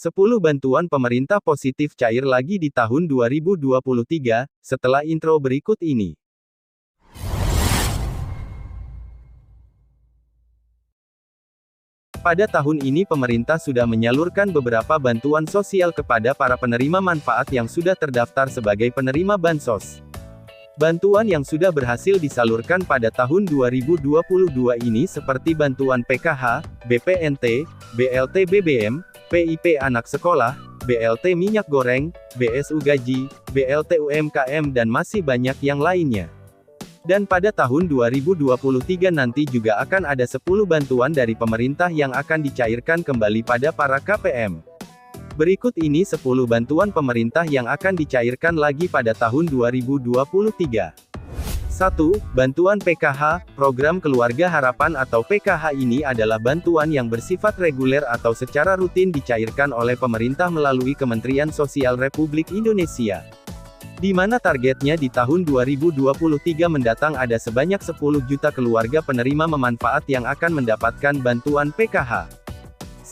10 bantuan pemerintah positif cair lagi di tahun 2023, setelah intro berikut ini. Pada tahun ini pemerintah sudah menyalurkan beberapa bantuan sosial kepada para penerima manfaat yang sudah terdaftar sebagai penerima bansos. Bantuan yang sudah berhasil disalurkan pada tahun 2022 ini seperti bantuan PKH, BPNT, BLT BBM, PIP anak sekolah, BLT minyak goreng, BSU gaji, BLT UMKM dan masih banyak yang lainnya. Dan pada tahun 2023 nanti juga akan ada 10 bantuan dari pemerintah yang akan dicairkan kembali pada para KPM. Berikut ini 10 bantuan pemerintah yang akan dicairkan lagi pada tahun 2023. 1. Bantuan PKH, Program Keluarga Harapan atau PKH ini adalah bantuan yang bersifat reguler atau secara rutin dicairkan oleh pemerintah melalui Kementerian Sosial Republik Indonesia. Di mana targetnya di tahun 2023 mendatang ada sebanyak 10 juta keluarga penerima manfaat yang akan mendapatkan bantuan PKH.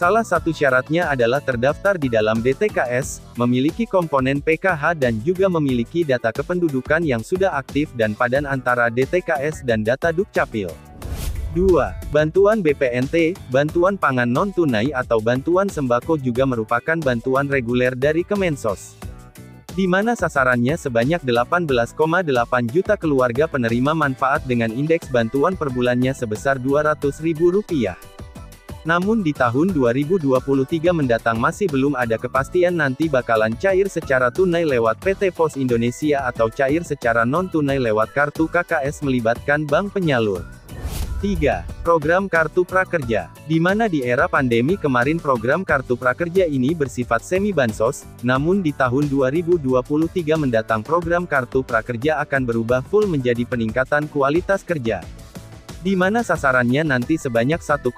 Salah satu syaratnya adalah terdaftar di dalam DTKS, memiliki komponen PKH dan juga memiliki data kependudukan yang sudah aktif dan padan antara DTKS dan data Dukcapil. 2. Bantuan BPNT, bantuan pangan non-tunai atau bantuan sembako juga merupakan bantuan reguler dari Kemensos. Di mana sasarannya sebanyak 18,8 juta keluarga penerima manfaat dengan indeks bantuan per bulannya sebesar Rp200.000. Namun di tahun 2023 mendatang masih belum ada kepastian nanti bakalan cair secara tunai lewat PT Pos Indonesia atau cair secara non-tunai lewat kartu KKS melibatkan bank penyalur. 3. Program Kartu Prakerja. Di mana di era pandemi kemarin program Kartu Prakerja ini bersifat semi-bansos, namun di tahun 2023 mendatang program Kartu Prakerja akan berubah full menjadi peningkatan kualitas kerja. Di mana sasarannya nanti sebanyak 1,5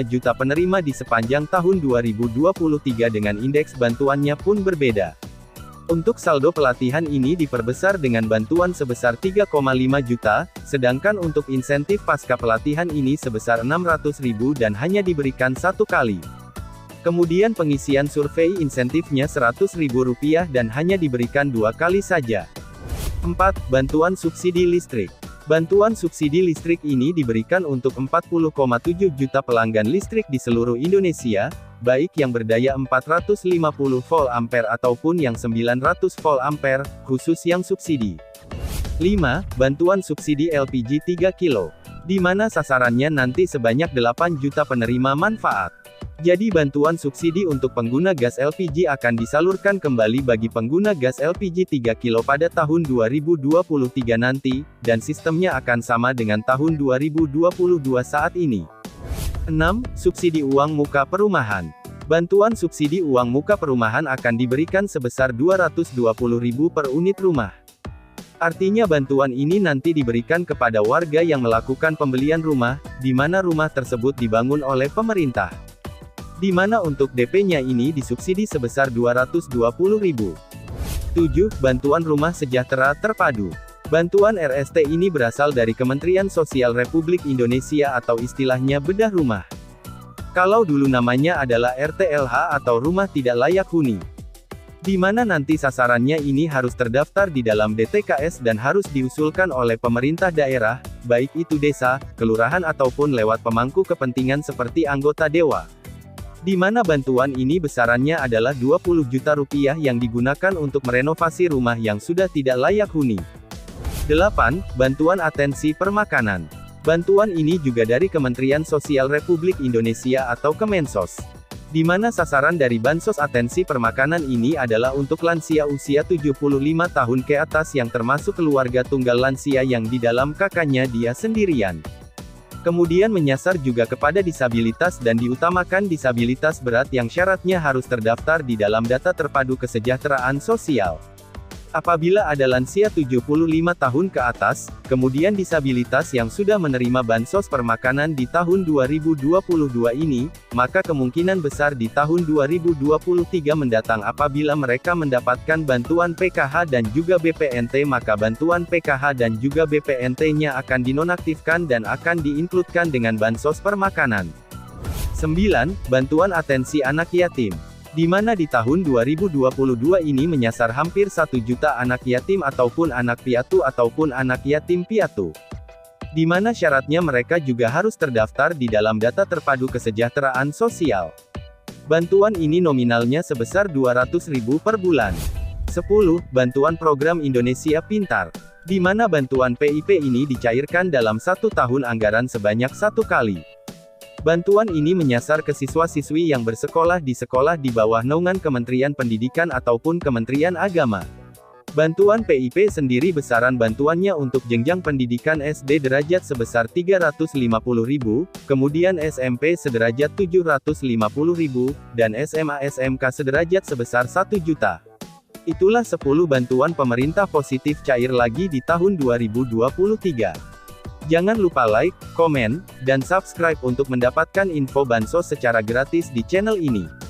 juta penerima di sepanjang tahun 2023 dengan indeks bantuannya pun berbeda. Untuk saldo pelatihan ini diperbesar dengan bantuan sebesar 3,5 juta, sedangkan untuk insentif pasca pelatihan ini sebesar 600.000 dan hanya diberikan satu kali. Kemudian pengisian survei insentifnya Rp100.000 dan hanya diberikan 2 kali saja. 4. Bantuan subsidi listrik. Bantuan subsidi listrik ini diberikan untuk 40,7 juta pelanggan listrik di seluruh Indonesia, baik yang berdaya 450 volt ampere ataupun yang 900 volt ampere, khusus yang subsidi. 5. Bantuan subsidi LPG 3 kilo. Di mana sasarannya nanti sebanyak 8 juta penerima manfaat. Jadi bantuan subsidi untuk pengguna gas LPG akan disalurkan kembali bagi pengguna gas LPG 3 kilo pada tahun 2023 nanti, dan sistemnya akan sama dengan tahun 2022 saat ini. 6. Subsidi uang muka perumahan. Bantuan subsidi uang muka perumahan akan diberikan sebesar Rp220.000 per unit rumah. Artinya bantuan ini nanti diberikan kepada warga yang melakukan pembelian rumah, di mana rumah tersebut dibangun oleh pemerintah. Di mana untuk DP-nya ini disubsidi sebesar Rp220.000. 7. Bantuan Rumah Sejahtera Terpadu. Bantuan RST ini berasal dari Kementerian Sosial Republik Indonesia atau istilahnya bedah rumah. Kalau dulu namanya adalah RTLH atau Rumah Tidak Layak Huni. Di mana nanti sasarannya ini harus terdaftar di dalam DTKS dan harus diusulkan oleh pemerintah daerah, baik itu desa, kelurahan ataupun lewat pemangku kepentingan seperti anggota dewa. Di mana bantuan ini besarannya adalah Rp20 juta yang digunakan untuk merenovasi rumah yang sudah tidak layak huni. 8. Bantuan Atensi Permakanan. Bantuan ini juga dari Kementerian Sosial Republik Indonesia atau Kemensos. Di mana sasaran dari Bansos Atensi Permakanan ini adalah untuk lansia usia 75 tahun ke atas yang termasuk keluarga tunggal lansia yang di dalam kakaknya dia sendirian. Kemudian menyasar juga kepada disabilitas dan diutamakan disabilitas berat yang syaratnya harus terdaftar di dalam data terpadu kesejahteraan sosial. Apabila ada lansia 75 tahun ke atas, kemudian disabilitas yang sudah menerima bansos permakanan di tahun 2022 ini, maka kemungkinan besar di tahun 2023 mendatang apabila mereka mendapatkan bantuan PKH dan juga BPNT maka bantuan PKH dan juga BPNT-nya akan dinonaktifkan dan akan diinkludkan dengan bansos permakanan. 9. Bantuan Atensi Anak Yatim. di mana di tahun 2022 ini menyasar hampir 1 juta anak yatim ataupun anak piatu ataupun anak yatim piatu. Di mana syaratnya mereka juga harus terdaftar di dalam data terpadu kesejahteraan sosial. Bantuan ini nominalnya sebesar 200.000 per bulan. 10. Bantuan program Indonesia Pintar. Di mana bantuan PIP ini dicairkan dalam 1 tahun anggaran sebanyak 1 kali. Bantuan ini menyasar ke siswa-siswi yang bersekolah di bawah naungan Kementerian Pendidikan ataupun Kementerian Agama. Bantuan PIP sendiri besaran bantuannya untuk jenjang pendidikan SD derajat sebesar 350.000, kemudian SMP sederajat 750.000, dan SMA SMK sederajat sebesar 1 juta. Itulah 10 bantuan pemerintah positif cair lagi di tahun 2023. Jangan lupa like, komen, dan subscribe untuk mendapatkan info bansos secara gratis di channel ini.